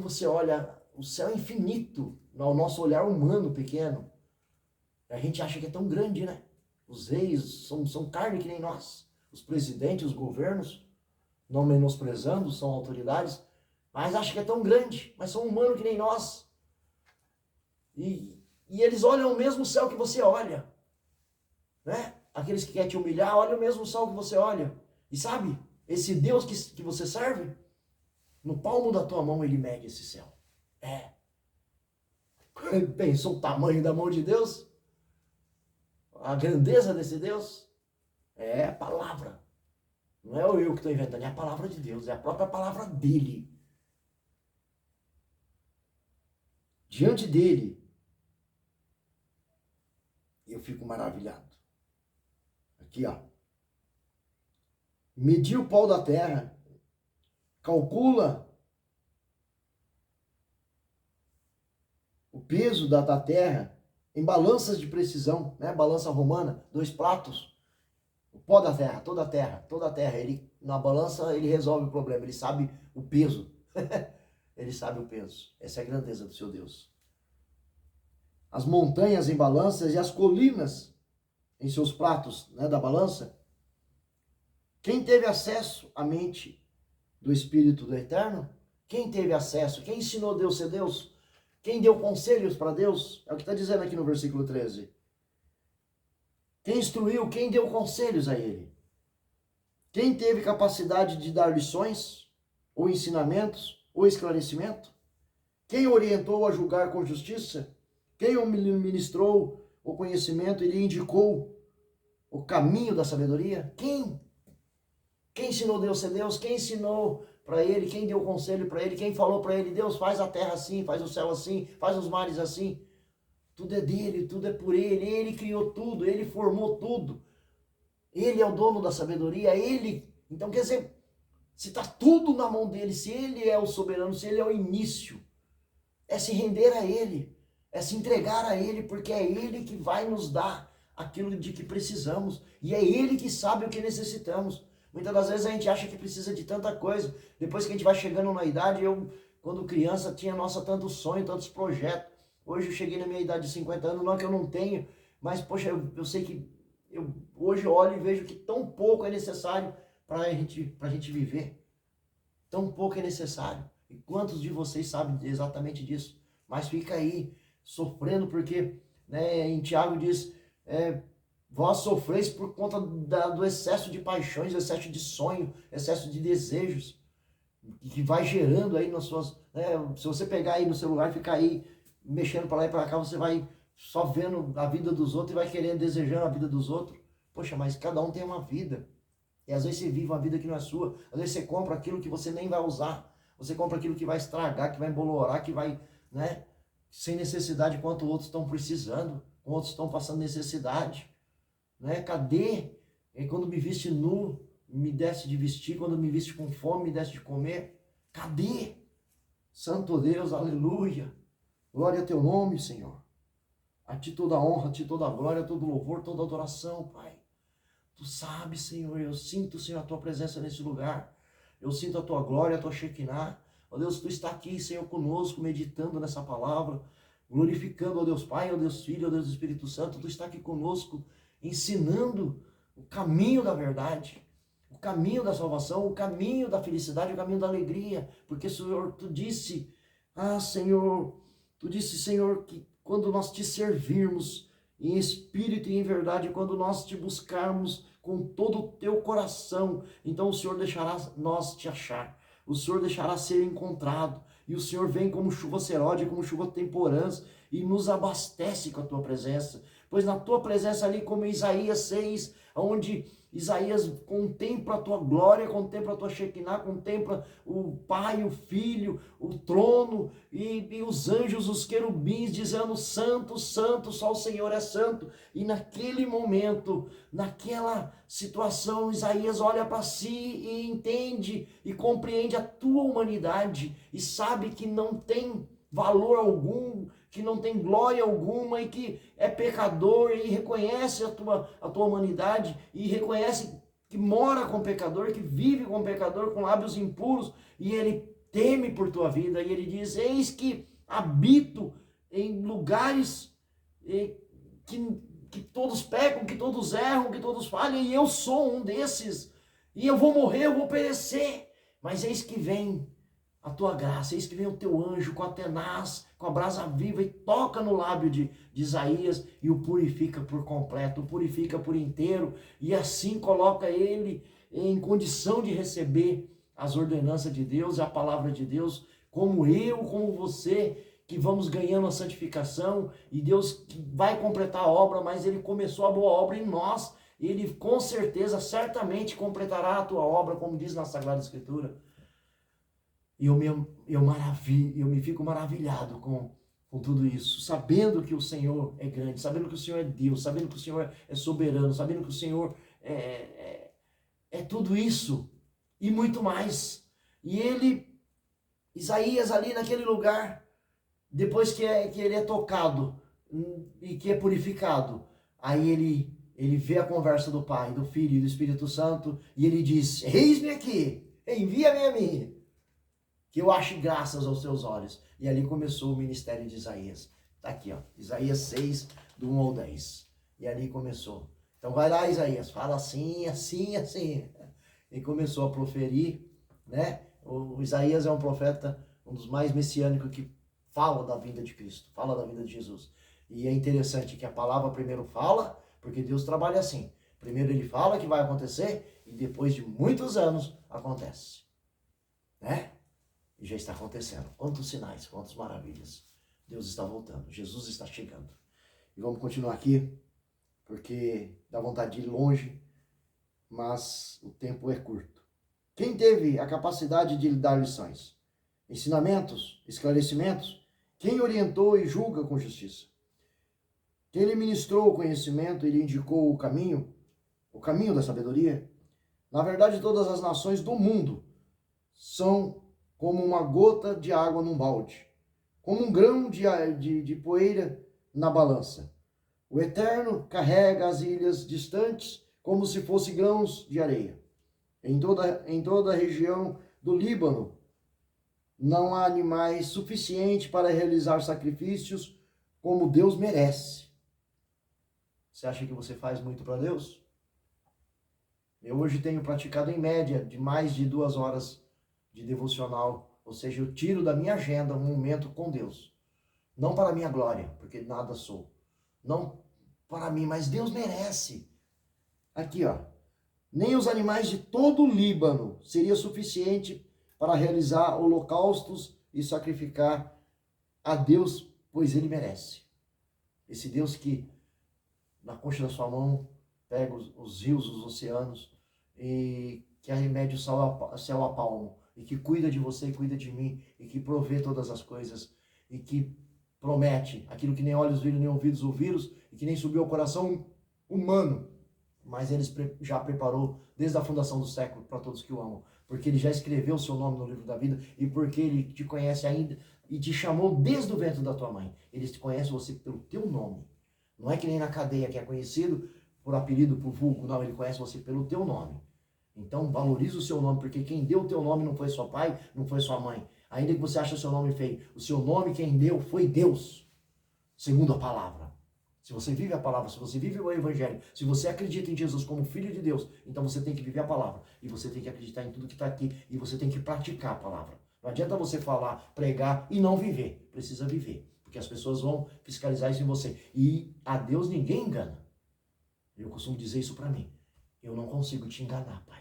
você olha, o céu é infinito, ao nosso olhar humano pequeno. A gente acha que é tão grande, né? Os reis são carne que nem nós. Os presidentes, os governos, não menosprezando, são autoridades, mas acha que é tão grande, mas são humanos que nem nós. E eles olham o mesmo céu que você olha, né? Aqueles que querem te humilhar, olham o mesmo céu que você olha. E sabe, esse Deus que você serve, no palmo da tua mão ele mede esse céu. É. Pensou o tamanho da mão de Deus? A grandeza desse Deus? É a palavra. Não é eu que estou inventando, é a palavra de Deus, é a própria palavra dele. Diante dele, eu fico maravilhado. Aqui, ó. Medir o pó da terra, calcula o peso da terra em balanças de precisão, né? Balança romana, 2 pratos. O pó da terra, toda a terra, ele na balança ele resolve o problema, ele sabe o peso. Ele sabe o peso. Essa é a grandeza do seu Deus. As montanhas em balanças e as colinas em seus pratos, né, da balança. Quem teve acesso à mente do Espírito do Eterno? Quem teve acesso? Quem ensinou Deus a ser Deus? Quem deu conselhos para Deus? É o que está dizendo aqui no versículo 13. Quem instruiu? Quem deu conselhos a ele? Quem teve capacidade de dar lições, ou ensinamentos, ou esclarecimento? Quem orientou a julgar com justiça? Quem ministrou o conhecimento e lhe indicou o caminho da sabedoria? Quem? Quem ensinou Deus a ser Deus? Quem ensinou para ele? Quem deu conselho para ele? Quem falou para ele, Deus, faz a terra assim, faz o céu assim, faz os mares assim? Tudo é dele, tudo é por ele criou tudo, ele formou tudo. Ele é o dono da sabedoria, ele. Então, quer dizer, se está tudo na mão dele, se ele é o soberano, se ele é o início, é se render a ele, é se entregar a ele, porque é ele que vai nos dar aquilo de que precisamos, e é ele que sabe o que necessitamos. Muitas das vezes a gente acha que precisa de tanta coisa, depois que a gente vai chegando na idade, eu, quando criança, tinha, nossa, tantos sonhos, tantos projetos. Hoje eu cheguei na minha idade de 50 anos, não é que eu não tenho, mas, poxa, eu sei que hoje eu olho e vejo que tão pouco é necessário para a gente viver. Tão pouco é necessário. E quantos de vocês sabem exatamente disso? Mas fica aí, sofrendo, porque, né, em Tiago diz, vós sofreis por conta do excesso de paixões, excesso de sonho, excesso de desejos, que vai gerando aí nas suas... Né, se você pegar aí no celular e ficar aí mexendo para lá e para cá, você vai só vendo a vida dos outros e vai querendo, desejando a vida dos outros. Poxa, mas cada um tem uma vida. E às vezes você vive uma vida que não é sua. Às vezes você compra aquilo que você nem vai usar. Você compra aquilo que vai estragar, que vai embolorar, que vai, né, sem necessidade, enquanto outros estão precisando, outros estão passando necessidade. Né? Cadê? E quando me viste nu, me desse de vestir. Quando me viste com fome, me desse de comer. Cadê? Santo Deus, aleluia. Glória a teu nome, Senhor. A ti toda a honra, a ti toda a glória, todo louvor, toda a adoração, Pai. Tu sabes, Senhor, eu sinto, Senhor, a tua presença nesse lugar. Eu sinto a tua glória, a tua Shekinah. Ó Deus, tu está aqui, Senhor, conosco, meditando nessa palavra, glorificando, ó Deus Pai, ó Deus Filho, ó Deus Espírito Santo. Tu está aqui conosco, ensinando o caminho da verdade, o caminho da salvação, o caminho da felicidade, o caminho da alegria. Porque, Senhor, tu disse, Senhor, tu disse, Senhor, que quando nós te servirmos em espírito e em verdade, quando nós te buscarmos com todo o teu coração, então o Senhor deixará nós te achar, o Senhor deixará ser encontrado, e o Senhor vem como chuva serode, como chuva temporãs, e nos abastece com a tua presença, pois na tua presença ali, como em Isaías 6, onde Isaías contempla a tua glória, contempla a tua Shekinah, contempla o Pai, o Filho, o trono e os anjos, os querubins, dizendo santo, santo, só o Senhor é santo. E naquele momento, naquela situação, Isaías olha para si e entende e compreende a tua humanidade e sabe que não tem valor algum, que não tem glória alguma e que é pecador, e reconhece a tua humanidade e reconhece que mora com pecador, que vive com pecador, com lábios impuros, e ele teme por tua vida. E ele diz, eis que habito em lugares que todos pecam, que todos erram, que todos falham, e eu sou um desses. E eu vou morrer, eu vou perecer. Mas eis que vem a tua graça, eis que vem o teu anjo com a tenaz, com a brasa viva, e toca no lábio de Isaías e o purifica por completo, o purifica por inteiro, e assim coloca ele em condição de receber as ordenanças de Deus, a palavra de Deus, como eu, como você, que vamos ganhando a santificação, e Deus vai completar a obra, mas ele começou a boa obra em nós, ele com certeza, certamente completará a tua obra, como diz na Sagrada Escritura. E eu me fico maravilhado com tudo isso, sabendo que o Senhor é grande, sabendo que o Senhor é Deus, sabendo que o Senhor é soberano, sabendo que o Senhor é tudo isso e muito mais. E Isaías ali naquele lugar, depois que ele é tocado e que é purificado, aí ele vê a conversa do Pai, do Filho e do Espírito Santo, e ele diz, eis-me aqui, envia-me a mim, que eu ache graças aos teus olhos. E ali começou o ministério de Isaías. Está aqui, ó, Isaías 6, do 1 ao 10. E ali começou. Então vai lá, Isaías, fala assim, assim, assim. E começou a proferir, né? O Isaías é um profeta, um dos mais messiânicos, que fala da vinda de Cristo, fala da vinda de Jesus. E é interessante que a palavra primeiro fala, porque Deus trabalha assim. Primeiro ele fala que vai acontecer, e depois de muitos anos acontece. Né? E já está acontecendo. Quantos sinais, quantas maravilhas. Deus está voltando, Jesus está chegando. E vamos continuar aqui, porque dá vontade de ir longe, mas o tempo é curto. Quem teve a capacidade de lhe dar lições, ensinamentos, esclarecimentos? Quem orientou e julga com justiça? Quem lhe ministrou o conhecimento e lhe indicou o caminho da sabedoria? Na verdade, todas as nações do mundo são como uma gota de água num balde, como um grão de poeira na balança. O Eterno carrega as ilhas distantes como se fossem grãos de areia. Em toda a região do Líbano não há animais suficientes para realizar sacrifícios como Deus merece. Você acha que você faz muito para Deus? Eu hoje tenho praticado em média de mais de 2 horas de devocional, ou seja, eu tiro da minha agenda um momento com Deus. Não para a minha glória, porque nada sou. Não para mim, mas Deus merece. Aqui, ó. Nem os animais de todo o Líbano seria suficiente para realizar holocaustos e sacrificar a Deus, pois ele merece. Esse Deus que, na concha da sua mão, pega os rios, os oceanos, e que arremede o céu a palmo, e que cuida de você e cuida de mim, e que provê todas as coisas, e que promete aquilo que nem olhos viram, nem ouvidos ouviram, e que nem subiu ao coração humano, mas ele já preparou desde a fundação do século para todos que o amam, porque ele já escreveu o seu nome no livro da vida, e porque ele te conhece ainda, e te chamou desde o ventre da tua mãe. Ele te conhece você pelo teu nome. Não é que nem na cadeia, que é conhecido por apelido, por vulgo, não, ele conhece você pelo teu nome. Então valorize o seu nome, porque quem deu o teu nome não foi seu pai, não foi sua mãe. Ainda que você ache o seu nome feio, o seu nome quem deu foi Deus, segundo a palavra. Se você vive a palavra, se você vive o evangelho, se você acredita em Jesus como filho de Deus, então você tem que viver a palavra. E você tem que acreditar em tudo que está aqui. E você tem que praticar a palavra. Não adianta você falar, pregar e não viver. Precisa viver. Porque as pessoas vão fiscalizar isso em você. E a Deus ninguém engana. Eu costumo dizer isso para mim. Eu não consigo te enganar, Pai.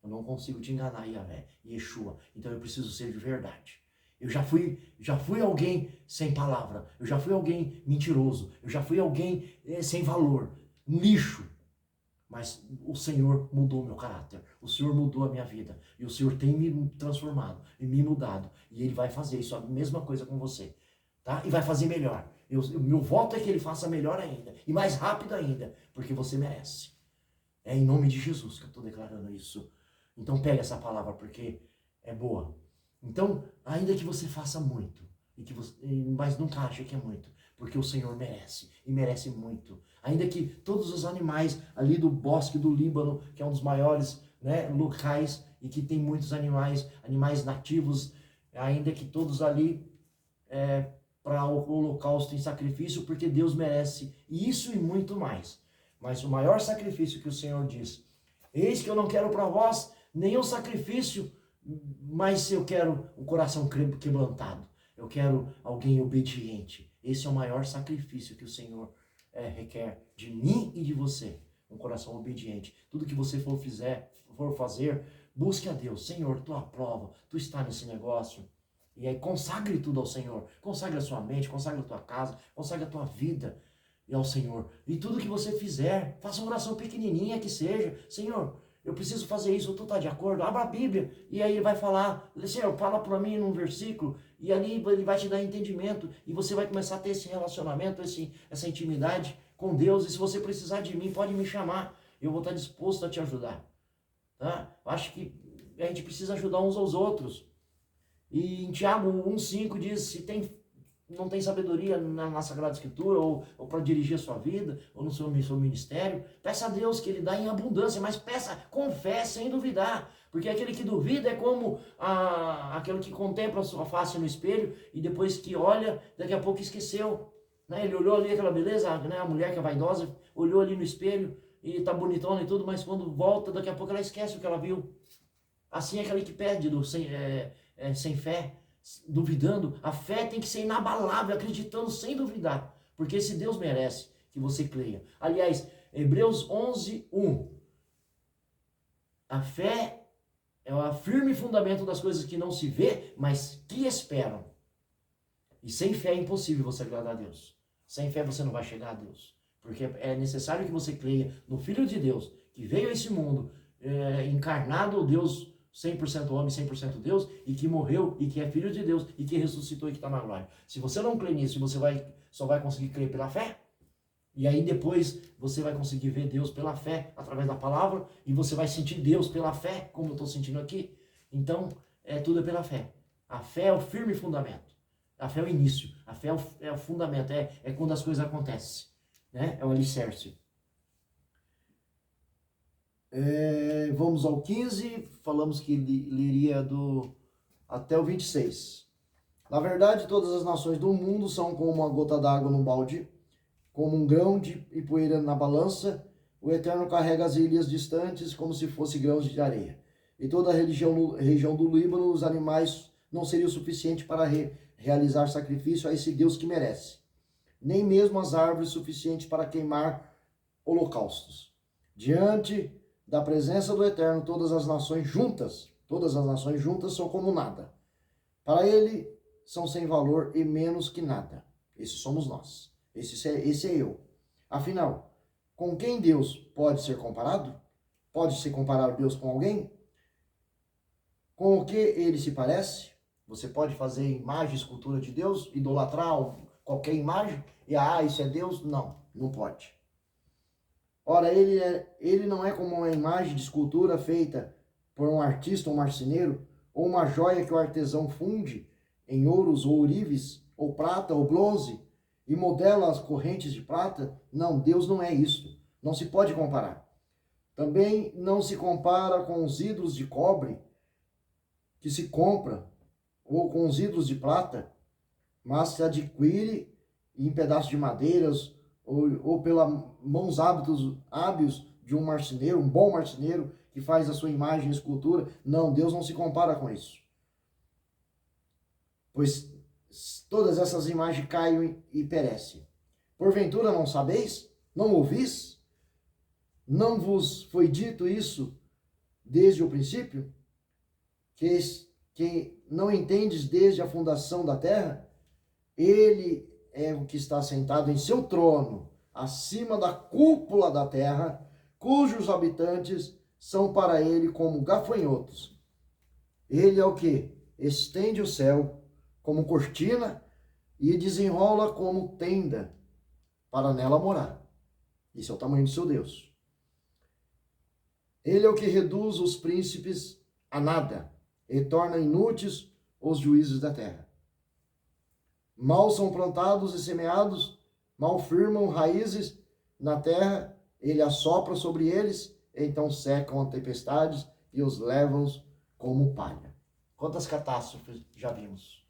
Eu não consigo te enganar, Yahvé, Yeshua. Então eu preciso ser de verdade. Eu já fui alguém sem palavra. Eu já fui alguém mentiroso. Eu já fui alguém sem valor. Um lixo. Mas o Senhor mudou o meu caráter. O Senhor mudou a minha vida. E o Senhor tem me transformado e me mudado. E Ele vai fazer isso, a mesma coisa com você. Tá? E vai fazer melhor. Meu voto é que Ele faça melhor ainda. E mais rápido ainda. Porque você merece. É em nome de Jesus que eu estou declarando isso. Então pega essa palavra porque é boa. Então, ainda que você faça muito, mas nunca ache que é muito, porque o Senhor merece, e merece muito. Ainda que todos os animais ali do bosque do Líbano, que é um dos maiores, né, locais, e que tem muitos animais nativos, ainda que todos ali para o holocausto em sacrifício, porque Deus merece isso e muito mais. Mas o maior sacrifício que o Senhor diz: eis que eu não quero para vós nenhum sacrifício, mas eu quero um coração quebrantado. Eu quero alguém obediente. Esse é o maior sacrifício que o Senhor requer de mim e de você. Um coração obediente. Tudo que você for fazer, busque a Deus. Senhor, tu aprova, tu está nesse negócio. E aí consagre tudo ao Senhor. Consagre a sua mente, consagre a tua casa, consagre a tua vida e ao Senhor. E tudo que você fizer, faça uma oração pequenininha que seja. Senhor, eu preciso fazer isso, tu está de acordo? Abra a Bíblia e aí ele vai falar. Senhor, fala para mim num versículo e ali ele vai te dar entendimento e você vai começar a ter esse relacionamento, essa intimidade com Deus. E se você precisar de mim, pode me chamar. Eu vou estar disposto a te ajudar. Tá? Acho que a gente precisa ajudar uns aos outros. E em Tiago 1,5 diz: se não tem sabedoria na Sagrada Escritura, ou para dirigir a sua vida, ou no seu ministério, peça a Deus que Ele dá em abundância, mas peça com fé, sem duvidar. Porque aquele que duvida é como aquele que contempla a sua face no espelho e depois que olha, daqui a pouco esqueceu. Né? Ele olhou ali aquela beleza, né? A mulher que é vaidosa, olhou ali no espelho e tá bonitona e tudo, mas quando volta, daqui a pouco ela esquece o que ela viu. Assim é aquele que perde sem fé, duvidando. A fé tem que ser inabalável, acreditando sem duvidar, porque esse Deus merece que você creia. Aliás, Hebreus 11:1, a fé é o firme fundamento das coisas que não se vê, mas que esperam. E sem fé é impossível você agradar a Deus. Sem fé você não vai chegar a Deus, porque é necessário que você creia no Filho de Deus, que veio a esse mundo, encarnado, Deus 100% homem, 100% Deus, e que morreu, e que é Filho de Deus, e que ressuscitou e que está na glória. Se você não crê nisso, você só vai conseguir crer pela fé, e aí depois você vai conseguir ver Deus pela fé, através da palavra, e você vai sentir Deus pela fé, como eu estou sentindo aqui. Então, tudo é pela fé. A fé é o firme fundamento. A fé é o início. A fé é o fundamento, é quando as coisas acontecem. Né? É o alicerce. Vamos ao 15, falamos que leria até o 26. Na verdade, todas as nações do mundo são como uma gota d'água num balde, como um grão e poeira na balança. O Eterno carrega as ilhas distantes como se fossem grãos de areia. E toda a região do Líbano, os animais não seriam suficientes para realizar sacrifício a esse Deus que merece. Nem mesmo as árvores suficientes para queimar holocaustos. Diante da presença do Eterno, todas as nações juntas são como nada. Para ele, são sem valor e menos que nada. Esse somos nós. Esse é eu. Afinal, com quem Deus pode ser comparado? Pode-se comparar Deus com alguém? Com o que ele se parece? Você pode fazer imagem, escultura de Deus, idolatrar qualquer imagem e isso é Deus? Não, não pode. Ora, ele não é como uma imagem de escultura feita por um artista ou marceneiro, ou uma joia que o artesão funde em ouros ou ourives, ou prata ou bronze, e modela as correntes de prata. Não, Deus não é isso. Não se pode comparar. Também não se compara com os ídolos de cobre que se compra, ou com os ídolos de prata, mas se adquire em pedaços de madeiras, ou pelas mãos hábeis de um marceneiro, um bom marceneiro, que faz a sua imagem e escultura. Não, Deus não se compara com isso. Pois todas essas imagens caem e perecem. Porventura não sabeis? Não ouvis? Não vos foi dito isso desde o princípio? Que não entendes desde a fundação da terra? Ele é o que está sentado em seu trono, acima da cúpula da terra, cujos habitantes são para ele como gafanhotos. Ele é o que estende o céu como cortina e desenrola como tenda para nela morar. Esse é o tamanho do seu Deus. Ele é o que reduz os príncipes a nada e torna inúteis os juízes da terra. Mal são plantados e semeados, mal firmam raízes na terra, ele assopra sobre eles, então secam as tempestades e os levam como palha. Quantas catástrofes já vimos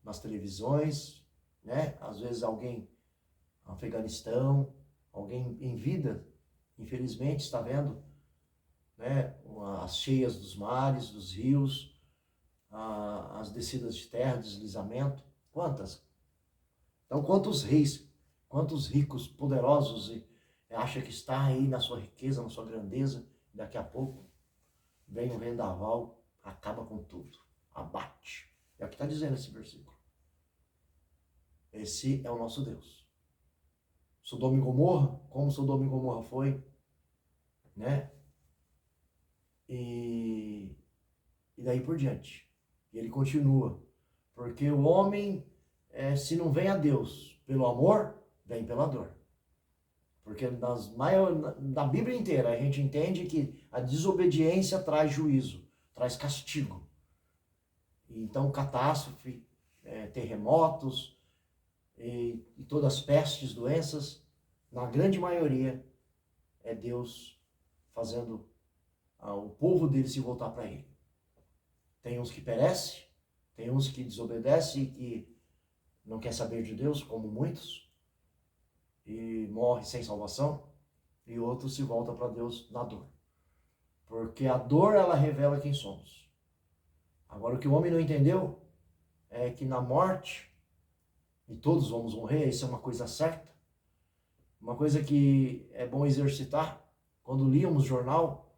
nas televisões, né? Às vezes alguém no Afeganistão, alguém em vida, infelizmente, está vendo, né? As cheias dos mares, dos rios, as descidas de terra, deslizamento. Quantas? Então, quantos reis, quantos ricos, poderosos acha que está aí na sua riqueza, na sua grandeza, daqui a pouco vem um vendaval, acaba com tudo, abate. É o que está dizendo esse versículo. Esse é o nosso Deus. Sodoma e Gomorra, como Sodoma e Gomorra foi, né? E daí por diante. E ele continua. Porque o homem, se não vem a Deus pelo amor, vem pela dor. Porque na Bíblia inteira a gente entende que a desobediência traz juízo, traz castigo. Então, catástrofe, terremotos e todas as pestes, doenças, na grande maioria, é Deus fazendo o povo dele se voltar para ele. Tem uns que perecem, tem uns que desobedecem e que não quer saber de Deus, como muitos, e morre sem salvação, e outros se voltam para Deus na dor. Porque a dor, ela revela quem somos. Agora, o que o homem não entendeu é que na morte, e todos vamos morrer, isso é uma coisa certa, uma coisa que é bom exercitar. Quando líamos jornal,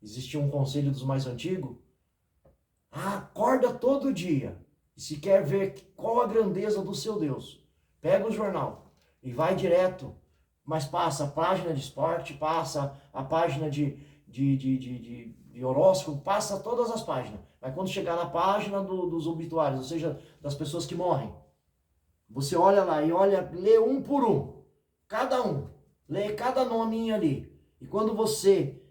existia um conselho dos mais antigos, acorda todo dia, e se quer ver qual a grandeza do seu Deus, pega o jornal e vai direto, mas passa a página de esporte, passa a página de horóscopo, passa todas as páginas. Mas quando chegar na página dos obituários, ou seja, das pessoas que morrem, você olha lá e lê um por um, cada um, lê cada nominho ali. E quando você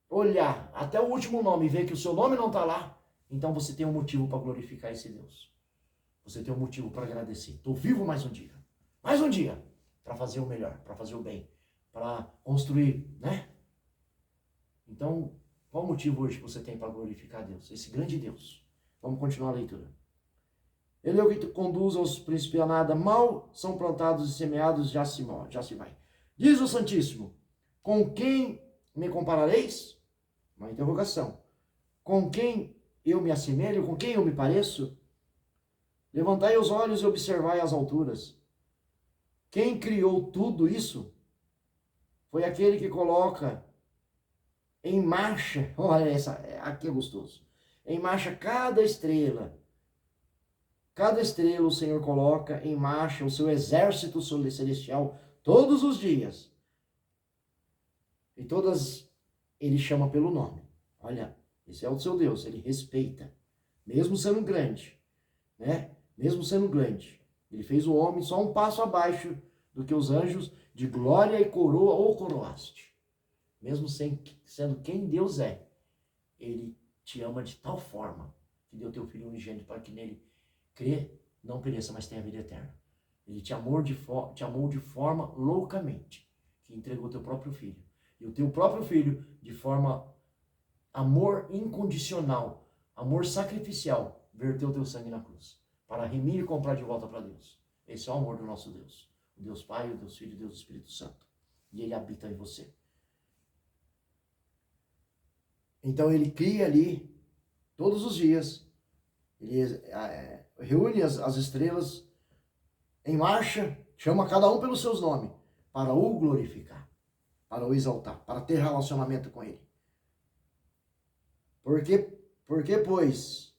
olhar até o último nome e ver que o seu nome não está lá, então você tem um motivo para glorificar esse Deus. Você tem um motivo para agradecer. Estou vivo mais um dia. Mais um dia para fazer o melhor, para fazer o bem, para construir, né? Então, qual o motivo hoje que você tem para glorificar Deus? Esse grande Deus. Vamos continuar a leitura. Ele é o que conduz aos príncipes a nada. Mal são plantados e semeados, já se vai. Diz o Santíssimo, com quem me comparareis? Uma interrogação. Com quem eu me assemelho? Com quem eu me pareço? Levantai os olhos e observai as alturas. Quem criou tudo isso foi aquele que coloca em marcha, olha aqui é gostoso, em marcha cada estrela o Senhor coloca em marcha o seu exército celestial todos os dias. E todas ele chama pelo nome. Olha, esse é o seu Deus, ele respeita, mesmo sendo grande, né? Mesmo sendo grande. Ele fez o homem só um passo abaixo do que os anjos de glória e coroa ou coroaste. Mesmo sendo quem Deus é, ele te ama de tal forma que deu teu Filho unigênito para que nele crê, não pereça, mas tenha vida eterna. Ele te amou de forma loucamente, que entregou teu próprio Filho. E o teu próprio Filho, de forma amor incondicional, amor sacrificial, verteu teu sangue na cruz, para remir e comprar de volta para Deus. Esse é o amor do nosso Deus. O Deus Pai, o Deus Filho e o Deus Espírito Santo. E ele habita em você. Então ele cria ali, todos os dias, ele reúne as estrelas em marcha, chama cada um pelos seus nomes, para o glorificar, para o exaltar, para ter relacionamento com ele. Porque, pois,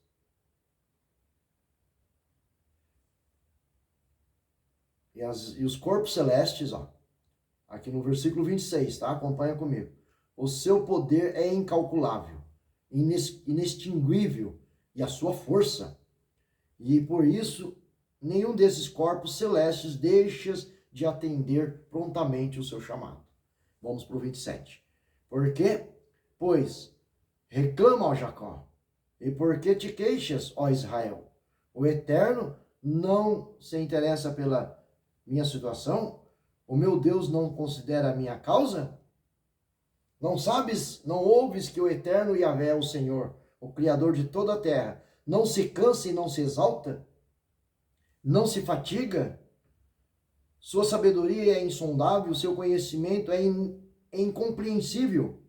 e os corpos celestes, ó, aqui no versículo 26, tá? Acompanha comigo. O seu poder é incalculável, inextinguível, e a sua força. E por isso, nenhum desses corpos celestes deixa de atender prontamente o seu chamado. Vamos para o 27. Por quê? Pois, reclama, ó Jacó, e por que te queixas, ó Israel? O Eterno não se interessa pela minha situação? O meu Deus não considera a minha causa? Não sabes, não ouves que o Eterno Yahvé é o Senhor, o Criador de toda a terra, não se cansa e não se exalta, não se fatiga. Sua sabedoria é insondável, seu conhecimento é incompreensível.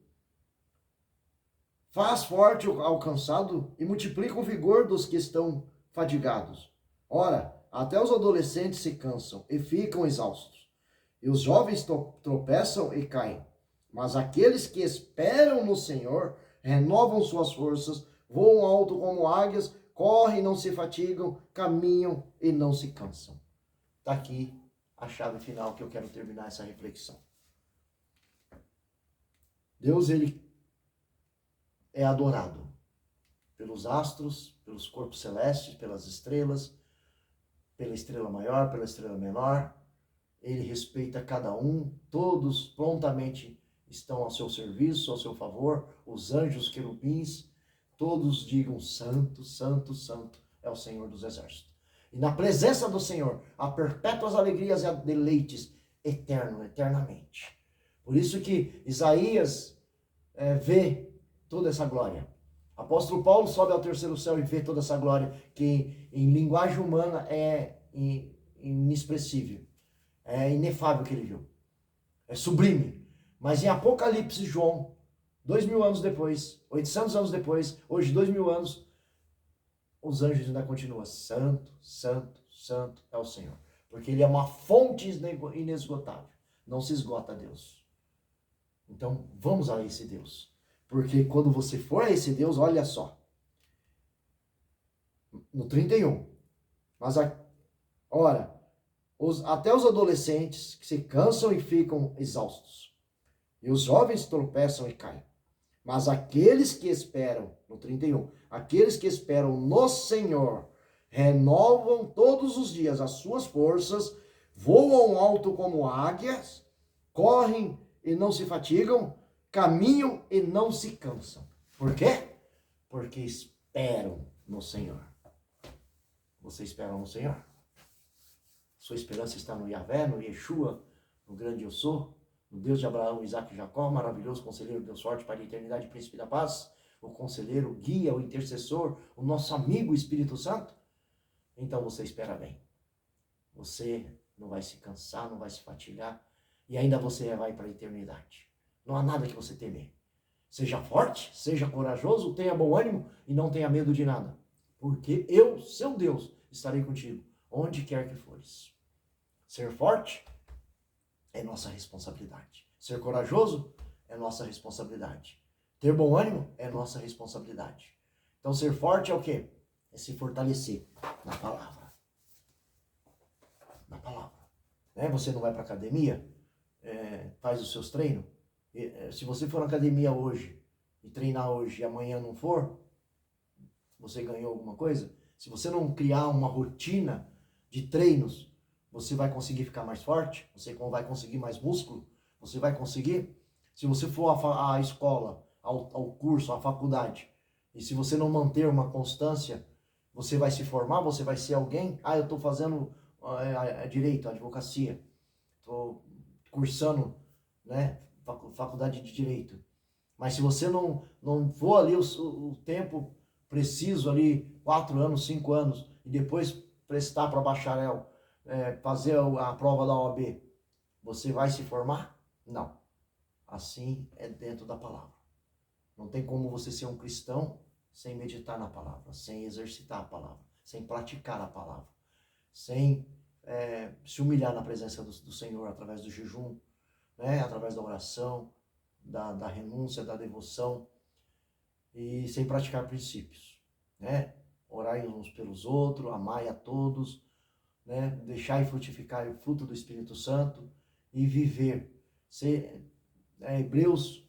Faz forte o alcançado e multiplica o vigor dos que estão fadigados. Ora, até os adolescentes se cansam e ficam exaustos, e os jovens tropeçam e caem. Mas aqueles que esperam no Senhor renovam suas forças, voam alto como águias, correm e não se fatigam, caminham e não se cansam. Está aqui a chave final que eu quero terminar essa reflexão. Deus, ele é adorado pelos astros, pelos corpos celestes, pelas estrelas, pela estrela maior, pela estrela menor. Ele respeita cada um, todos prontamente estão ao seu serviço, ao seu favor, os anjos, os querubins, todos digam santo, santo, santo é o Senhor dos exércitos. E na presença do Senhor há perpétuas alegrias e deleites eternamente. Por isso que Isaías vê toda essa glória. Apóstolo Paulo sobe ao terceiro céu e vê toda essa glória, que em linguagem humana é inexpressível. É inefável o que ele viu. É sublime. Mas em Apocalipse, João, 2000 anos depois, 800 anos depois, hoje 2000 anos, os anjos ainda continuam. Santo, santo, santo é o Senhor. Porque ele é uma fonte inesgotável. Não se esgota Deus. Então, vamos a esse Deus. Porque quando você for a esse Deus, olha só. No 31. Mas, ora, até os adolescentes que se cansam e ficam exaustos. E os jovens tropeçam e caem. Mas aqueles que esperam, no 31, aqueles que esperam no Senhor, renovam todos os dias as suas forças, voam alto como águias, correm e não se fatigam, caminham e não se cansam. Por quê? Porque esperam no Senhor. Você espera no Senhor? Sua esperança está no Yahvé, no Yeshua, no grande eu sou, no Deus de Abraão, Isaac e Jacó, maravilhoso conselheiro, Deus forte, Pai da eternidade, príncipe da paz, o conselheiro, o guia, o intercessor, o nosso amigo, o Espírito Santo. Então você espera bem. Você não vai se cansar, não vai se fatigar, e ainda você vai para a eternidade. Não há nada que você temer. Seja forte, seja corajoso, tenha bom ânimo e não tenha medo de nada. Porque eu, seu Deus, estarei contigo, onde quer que fores. Ser forte é nossa responsabilidade. Ser corajoso é nossa responsabilidade. Ter bom ânimo é nossa responsabilidade. Então ser forte é o quê? É se fortalecer na palavra. Na palavra. Você não vai para academia, faz os seus treinos. Se você for na academia hoje e treinar hoje e amanhã não for, você ganhou alguma coisa? Se você não criar uma rotina de treinos, você vai conseguir ficar mais forte? Você vai conseguir mais músculo? Você vai conseguir? Se você for à escola, ao curso, à faculdade, e se você não manter uma constância, você vai se formar? Você vai ser alguém? Eu estou fazendo direito, advocacia. Estou cursando, faculdade de direito. Mas se você não for ali o tempo preciso ali, 4 anos, 5 anos, e depois prestar para bacharel, fazer a prova da OAB, você vai se formar? Não. Assim é dentro da palavra. Não tem como você ser um cristão sem meditar na palavra, sem exercitar a palavra, sem praticar a palavra, sem se humilhar na presença do Senhor através do jejum, através da oração, da renúncia, da devoção, e sem praticar princípios. Orai uns pelos outros, amai a todos, deixar e frutificar o fruto do Espírito Santo e viver. Hebreus,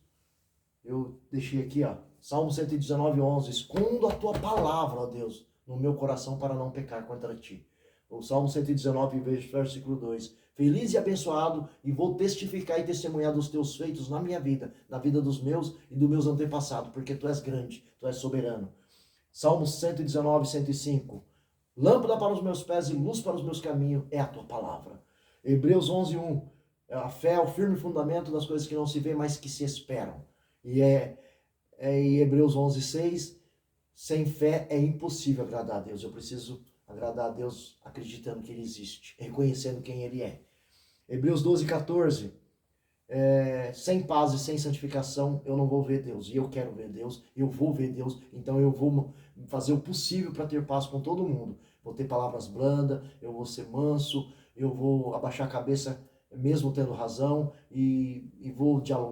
eu deixei aqui, Salmo 119, 11. Escondo a tua palavra, ó Deus, no meu coração para não pecar contra ti. O Salmo 119, versículo 2. Feliz e abençoado, e vou testificar e testemunhar dos teus feitos na minha vida, na vida dos meus e dos meus antepassados, porque tu és grande, tu és soberano. Salmo 119, 105. Lâmpada para os meus pés e luz para os meus caminhos é a tua palavra. Hebreus 11, 1. A fé é o firme fundamento das coisas que não se vê, mas que se esperam. E em Hebreus 11, 6. Sem fé é impossível agradar a Deus. Eu preciso agradar a Deus acreditando que Ele existe, reconhecendo quem Ele é. Hebreus 12, 14. Sem paz e sem santificação eu não vou ver Deus. E eu quero ver Deus, eu vou ver Deus, então eu vou fazer o possível para ter paz com todo mundo. Vou ter palavras blandas, eu vou ser manso, eu vou abaixar a cabeça mesmo tendo razão e vou dialogar.